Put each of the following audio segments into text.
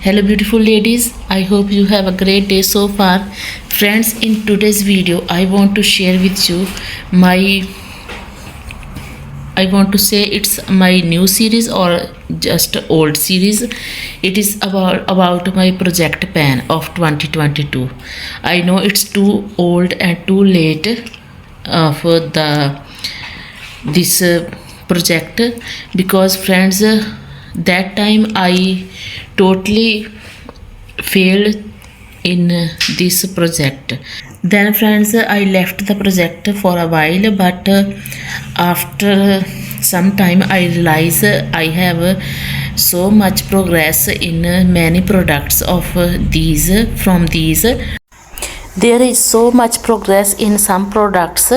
Hello beautiful ladies, I hope you have a great day so far. Friends, in today's video I want to share with you I want to say it's my new series or just old series. It is about my project pan of 2022. I know it's too old and too late for this project, because friends, that time I totally failed in this project. Then friends, I left the project for a while, but after some time I realized I have so much progress in many products of these. There is so much progress in some products,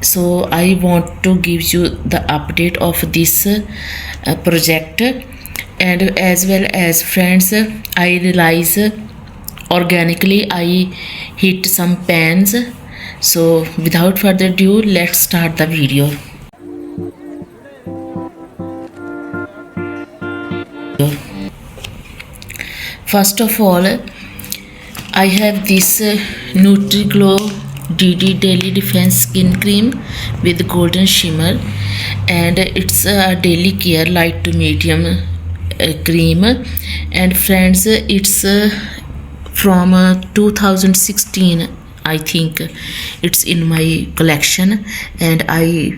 so I want to give you the update of this project. And as well as friends, I realize organically I hit some pans. So without further ado, let's start the video. First of all, I have this Nutri-Glow DD Daily Defense Skin Cream with golden shimmer, and it's a daily care light to medium cream. And friends, it's from 2016, I think. It's in my collection, and I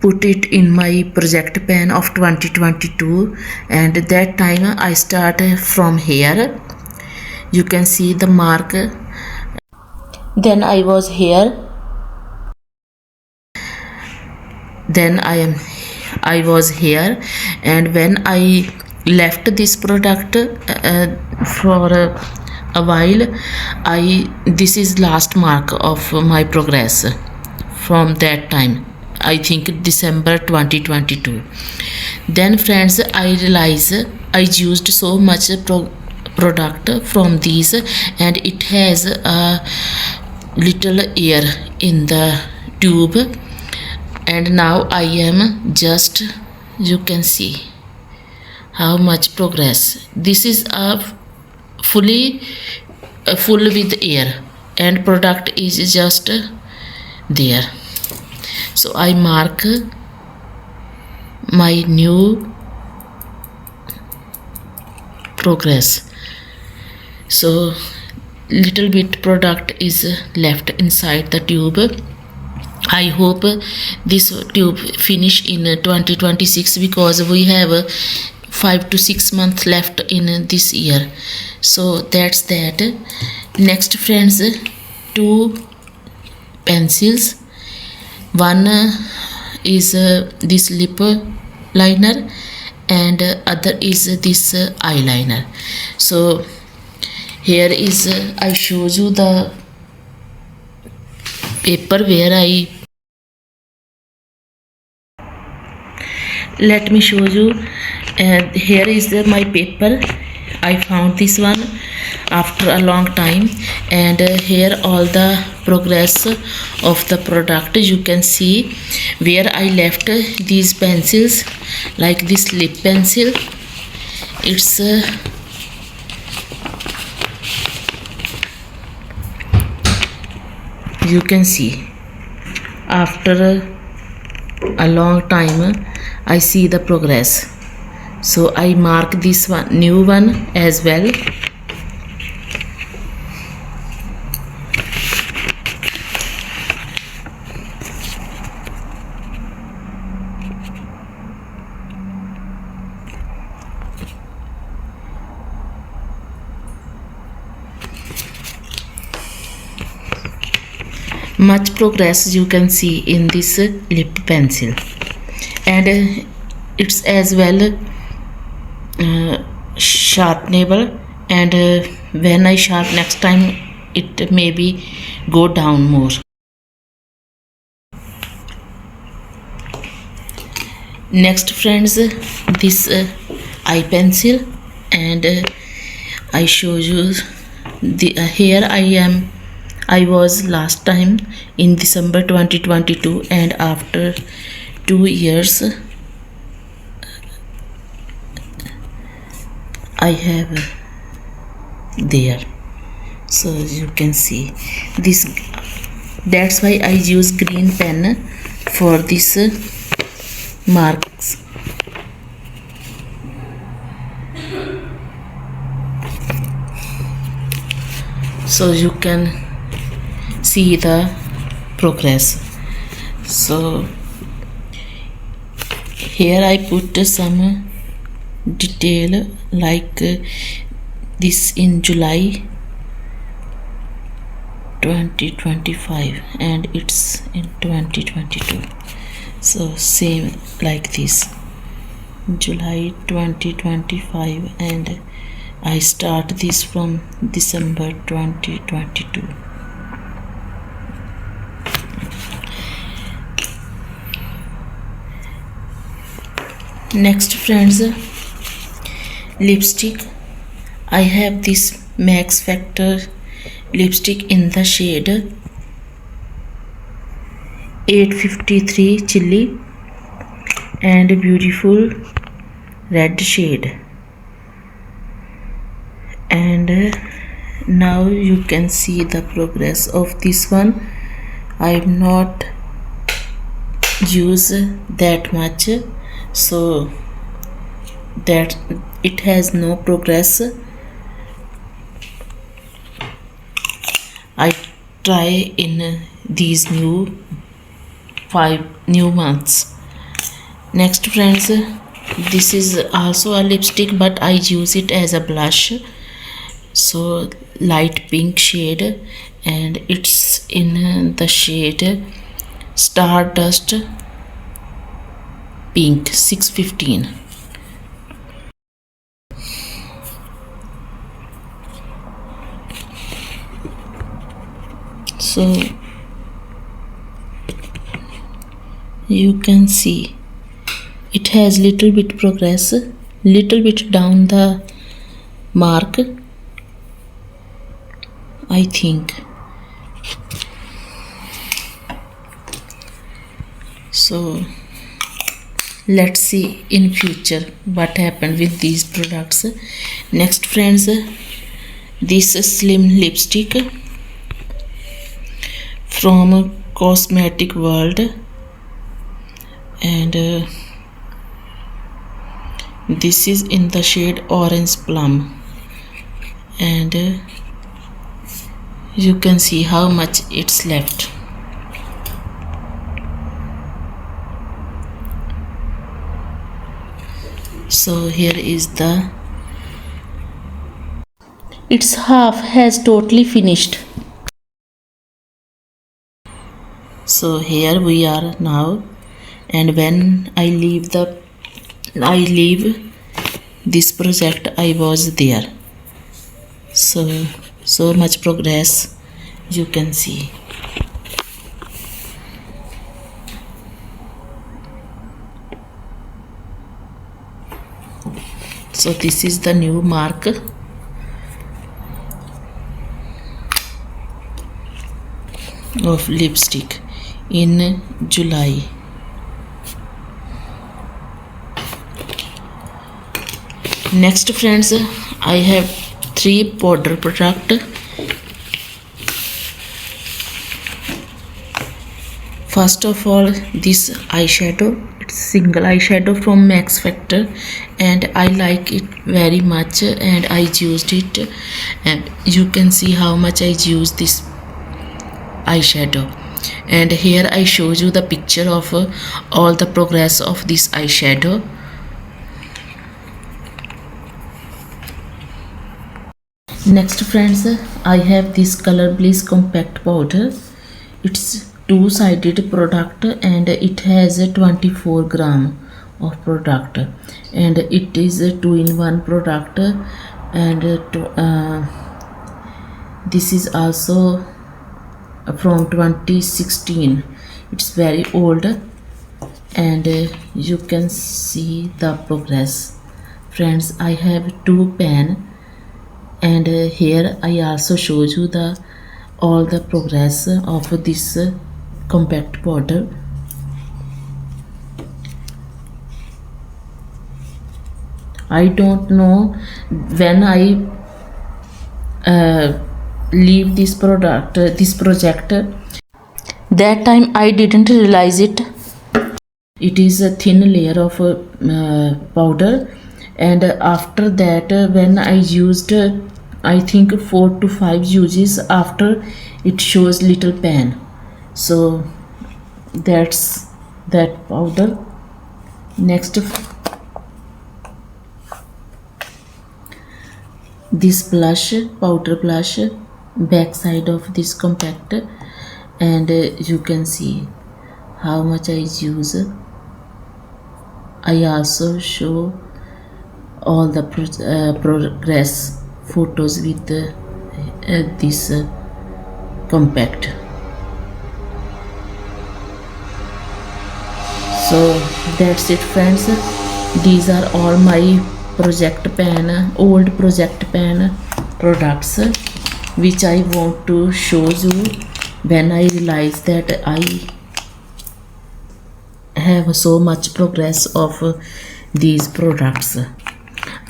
put it in my project pan of 2022, and that time I started from here. You can see the mark. Then I was here, then I was here, and when I left this product for a while, this is last mark of my progress from that time, I think December 2022. Then friends, I realized I used so much product from these, and it has a little air in the tube. And now I am just, you can see how much progress. This is full with air, and product is just there. So I mark my new progress. So little bit product is left inside the tube. I hope this tube finish in 2026, because we have 5 to 6 months left in this year. So that's that. Next friends, 2 pencils. One is this lip liner, and other is this eyeliner. So here is I show you the paper where let me show you. Here is my paper. I found this one after a long time, and here all the progress of the product. You can see where I left these pencils, like this lip pencil. It's you can see after a long time I see the progress. So I mark this one, new one as well. Much progress you can see in this lip pencil, and it's as well sharpenable, and when I sharp next time, it maybe go down more. Next friends, this eye pencil, and I show you the here I was last time in December 2022, and after 2 years I have there. So you can see this, that's why I use green pen for this marks. So you can see the progress. So here I put some detail like this in July 2025 and it's in 2022. So same like this, July 2025, and I start this from December 2022. Next friends, lipstick. I have this Max Factor lipstick in the shade 853 chili and beautiful red shade. And now you can see the progress of this one. I have not used that much, so that it has no progress. I try in these new 5 new months. Next friends, this is also a lipstick but I use it as a blush. So light pink shade and it's in the shade Stardust Pink 615. So you can see it has little bit progress, little bit down the mark, I think. So let's see in future what happened with these products. Next friends, this slim lipstick from Cosmetic World, and this is in the shade Orange Plum, and you can see how much it's left. So here is the, its half has totally finished. So here we are now, and when I leave this project, I was there. So much progress you can see. So this is the new mark. Of lipstick in July. Next friends, I have 3 powder product. First of all, this eyeshadow, it's single eyeshadow from Max Factor, and I like it very much and I used it, and you can see how much I used this eyeshadow. And here I show you the picture of all the progress of this eyeshadow. Next friends, I have this Color Bliss compact powder. It's 2-sided product and it has 24 gram of product, and it is a 2-in-1 product, and this is also from 2016. It's very old, and you can see the progress. Friends, I have 2 pen, and here I also show you the all the progress of this compact powder. I don't know when I leave this product, this project. That time I didn't realize it. It is a thin layer of powder, and after that, when I used, I think 4 to 5 uses after, it shows little pan. So that's that powder. Next, this blush, powder blush, back side of this compact, and you can see how much I use. I also show all the progress photos with this compact. So that's it, friends. These are all my project pan, old project pan products, which I want to show you when I realize that I have so much progress of these products.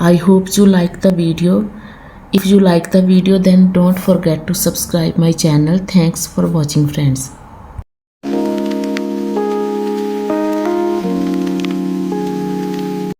I hope you like the video. If you like the video, then don't forget to subscribe my channel. Thanks for watching, friends.